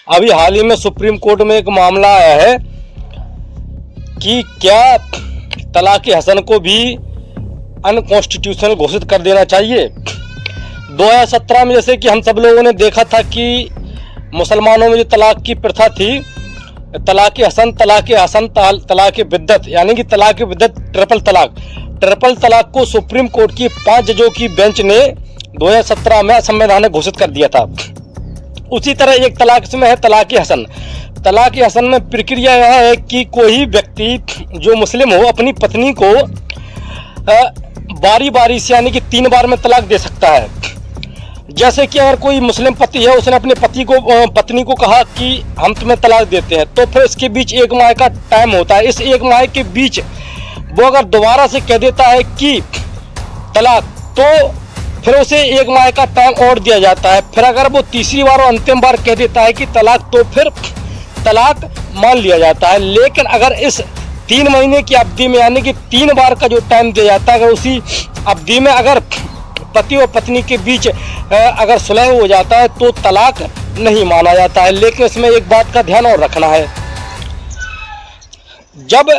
अभी हाल ही में supreme court में एक मामला आया है कि क्या तलाक हसन को भी अनकॉन्स्टिट्यूशनल घोषित कर देना चाहिए। 2017 में जैसे कि हम सब लोगों ने देखा था कि मुसलमानों में जो तलाक की प्रथा थी, तलाक हसन, तलाक बिद्दत, यानी कि तलाक बिद्दत ट्रिपल तलाक को सुप्रीम कोर्ट की 5 जजों की बेंच ने 2017 में असंवैधानिक घोषित कर दिया था। उसी तरह एक तलाक इसमें है तलाक हसन। तलाक हसन में प्रक्रिया यह है कि कोई व्यक्ति जो मुस्लिम हो अपनी पत्नी को बारी बारी से, यानी कि 3 बार में तलाक दे सकता है। जैसे कि अगर कोई मुस्लिम पति है, उसने अपने पत्नी को कहा कि हम तुम्हें तलाक देते हैं, तो फिर इसके बीच 1 माह का टाइम होता है। इस 1 माह के बीच वो अगर दोबारा से कह देता है कि तलाक, तो फिर उसे 1 माह का टाइम और दिया जाता है। फिर अगर वो तीसरी बार और अंतिम बार कह देता है कि तलाक, तो फिर तलाक मान लिया जाता है। लेकिन अगर इस 3 महीने की अवधि में, यानी कि 3 बार का जो टाइम दिया जाता है, अगर उसी अवधि में अगर पति और पत्नी के बीच अगर सुलह हो जाता है तो तलाक नहीं माना जाता है। लेकिन इसमें एक बात का ध्यान और रखना है, जब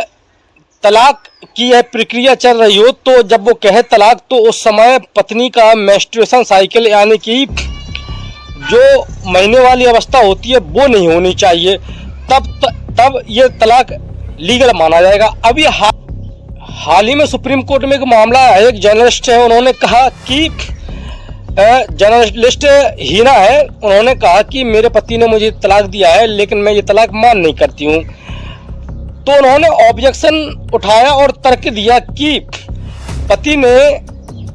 तलाक की यह प्रक्रिया चल रही हो, तो जब वो कहे तलाक, तो उस समय पत्नी का मेंस्ट्रुएशन साइकिल, यानी कि जो महीने वाली अवस्था होती है, वो नहीं होनी चाहिए। तब ये तलाक लीगल माना जाएगा। अभी हाल ही में सुप्रीम कोर्ट में एक मामला है, एक जर्नलिस्ट है, उन्होंने कहा कि जर्नलिस्ट हीना है, उन्होंने कहा कि मेरे पति ने मुझे तलाक दिया है, लेकिन मैं ये तलाक मान नहीं करती हूँ। तो उन्होंने ऑब्जेक्शन उठाया और तर्क दिया कि पति ने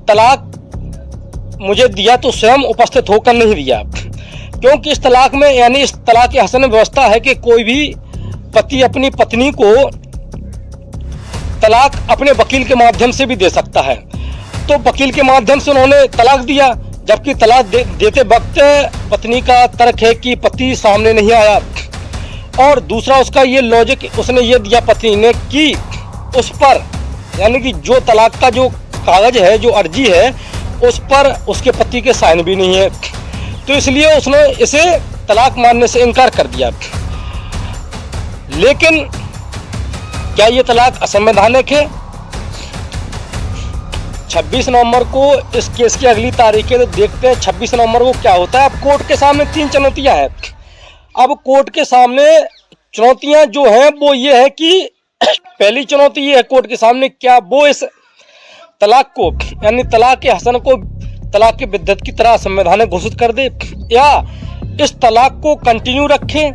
तलाक मुझे दिया तो स्वयं उपस्थित होकर नहीं दिया, क्योंकि इस तलाक में, यानी इस तलाक हसन में व्यवस्था है कि कोई भी पति अपनी पत्नी को तलाक अपने वकील के माध्यम से भी दे सकता है। तो वकील के माध्यम से उन्होंने तलाक दिया, जबकि तलाक देते वक्त पत्नी का तर्क है कि पति सामने नहीं आया। और दूसरा उसका ये लॉजिक उसने ये दिया पत्नी ने कि उस पर, यानी कि जो तलाक का जो कागज है, जो अर्जी है, उस पर उसके पति के साइन भी नहीं है, तो इसलिए उसने इसे तलाक मानने से इनकार कर दिया। लेकिन क्या ये तलाक असंवैधानिक है? 26 नवंबर को इस केस की अगली तारीख है, तो देखते हैं 26 नवंबर को क्या होता है। अब कोर्ट के सामने 3 चुनौतियां हैं। अब कोर्ट के सामने चुनौतियां जो हैं वो ये है कि पहली चुनौती ये है कोर्ट के सामने, क्या वो इस तलाक को, यानी तलाक हसन को तलाक की बिद्दत की तरह असंवैधानिक घोषित कर दे, या इस तलाक को कंटिन्यू रखें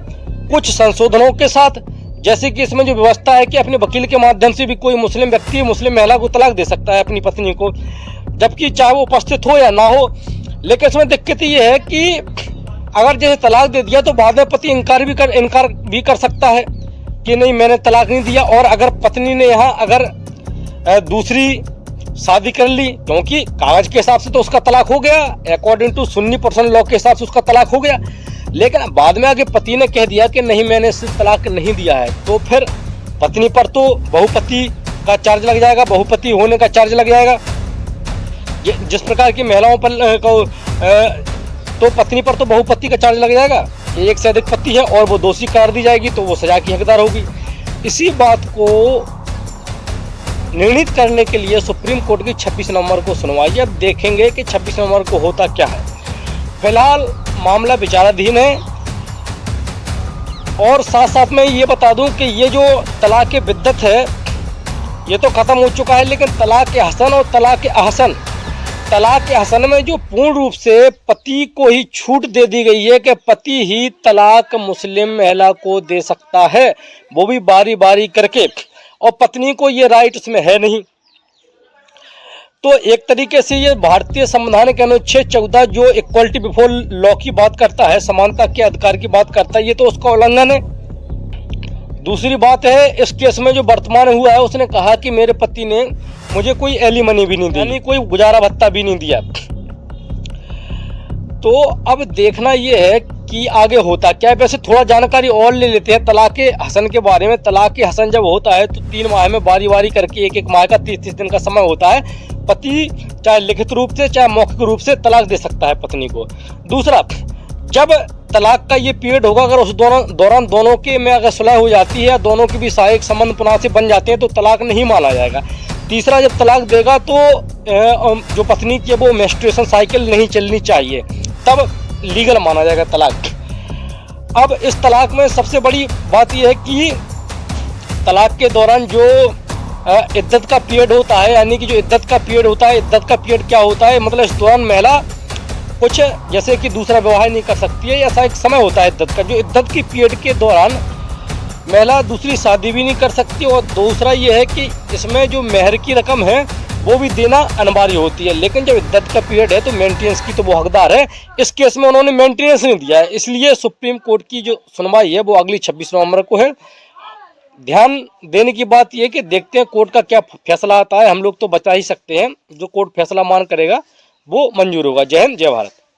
कुछ संशोधनों के साथ। जैसे कि इसमें जो व्यवस्था है कि अपने वकील के माध्यम से भी कोई मुस्लिम व्यक्ति मुस्लिम महिला को तलाक दे सकता है अपनी पत्नी को, जबकि चाहे वो उपस्थित हो या ना हो। लेकिन इसमें दिक्कत ये है कि अगर जैसे तलाक दे दिया तो बाद में पति इनकार भी कर सकता है कि नहीं, मैंने तलाक नहीं दिया। और अगर पत्नी ने यहाँ अगर दूसरी शादी कर ली, क्योंकि कागज के हिसाब से तो उसका तलाक हो गया, according to Sunni personal law के हिसाब से उसका तलाक हो गया, लेकिन बाद में आगे पति ने कह दिया कि नहीं, मैंने इससे तलाक नहीं दिया है, तो फिर पत्नी पर तो बहुपति का चार्ज लग जाएगा, बहुपति होने का चार्ज लग जाएगा। जिस प्रकार की महिलाओं पर तो पत्नी पर तो बहुपति का चार्ज लग जाएगा, एक से अधिक पति है और वो दोषी करार दी जाएगी, तो वो सजा की हकदार होगी। इसी बात को निर्णित करने के लिए सुप्रीम कोर्ट की 26 नवंबर को सुनवाई। अब देखेंगे कि 26 नवंबर को होता क्या है। फिलहाल मामला विचाराधीन है। और साथ साथ में ये बता दूं कि ये जो तलाक बिद्दत है ये तो ख़त्म हो चुका है, लेकिन तलाक हसन और तलाक हसन में जो पूर्ण रूप से पति को ही छूट दे दी गई है कि पति ही तलाक मुस्लिम महिला को दे सकता है, वो भी बारी बारी करके, और पत्नी को ये राइट उसमें है नहीं। तो एक तरीके से ये भारतीय संविधान के अनुच्छेद 14 जो इक्वलिटी बिफोर लॉ की बात करता है, समानता के अधिकार की बात करता है, ये तो उसका उल्लंघन है। दूसरी बात है, इस केस में जो वर्तमान हुआ है, उसने कहा कि मेरे पति ने मुझे कोई एलिमनी भी नहीं दी, यानी कोई गुजारा भत्ता भी नहीं दिया। तो अब देखना ये है कि आगे होता क्या है। वैसे थोड़ा जानकारी और ले लेते हैं तलाक हसन के बारे में। तलाक हसन जब होता है तो 3 माह में बारी बारी करके 1-1 माह का 30-30 दिन का समय होता है। पति चाहे लिखित रूप से चाहे मौखिक रूप से तलाक दे सकता है पत्नी को। दूसरा, जब तलाक का ये पीरियड होगा, अगर उस दौरान दोनों के में अगर सुलह हो जाती है या दोनों के भी शारीरिक संबंध पुनः से बन जाते हैं तो तलाक नहीं माना जाएगा। तीसरा, जब तलाक देगा तो जो पत्नी की वो मेंस्ट्रुएशन साइकिल नहीं चलनी चाहिए, तब लीगल माना जाएगा तलाक। अब इस तलाक में सबसे बड़ी बात यह है कि तलाक के दौरान जो इद्दत का पीरियड होता है, यानी कि जो इद्दत का पीरियड होता है, इद्दत का पीरियड क्या होता है, मतलब इस दौरान महिला कुछ जैसे कि दूसरा विवाह नहीं कर सकती है, ऐसा एक समय होता है इद्दत का। जो इद्दत की पीरियड के दौरान महिला दूसरी शादी भी नहीं कर सकती, और दूसरा ये है कि इसमें जो मेहर की रकम है वो भी देना अनिवार्य होती है। लेकिन जब इद्दत का पीरियड है तो मेंटेनेंस की तो वो हकदार है। इस केस में उन्होंने मेंटेनेंस नहीं दिया है, इसलिए सुप्रीम कोर्ट की जो सुनवाई है वो अगली 26 नवंबर को है। ध्यान देने की बात यह कि देखते हैं कोर्ट का क्या फैसला आता है। हम लोग तो बचा ही सकते हैं, जो कोर्ट फैसला मान करेगा वो मंजूर होगा। जय हिंद, जय भारत।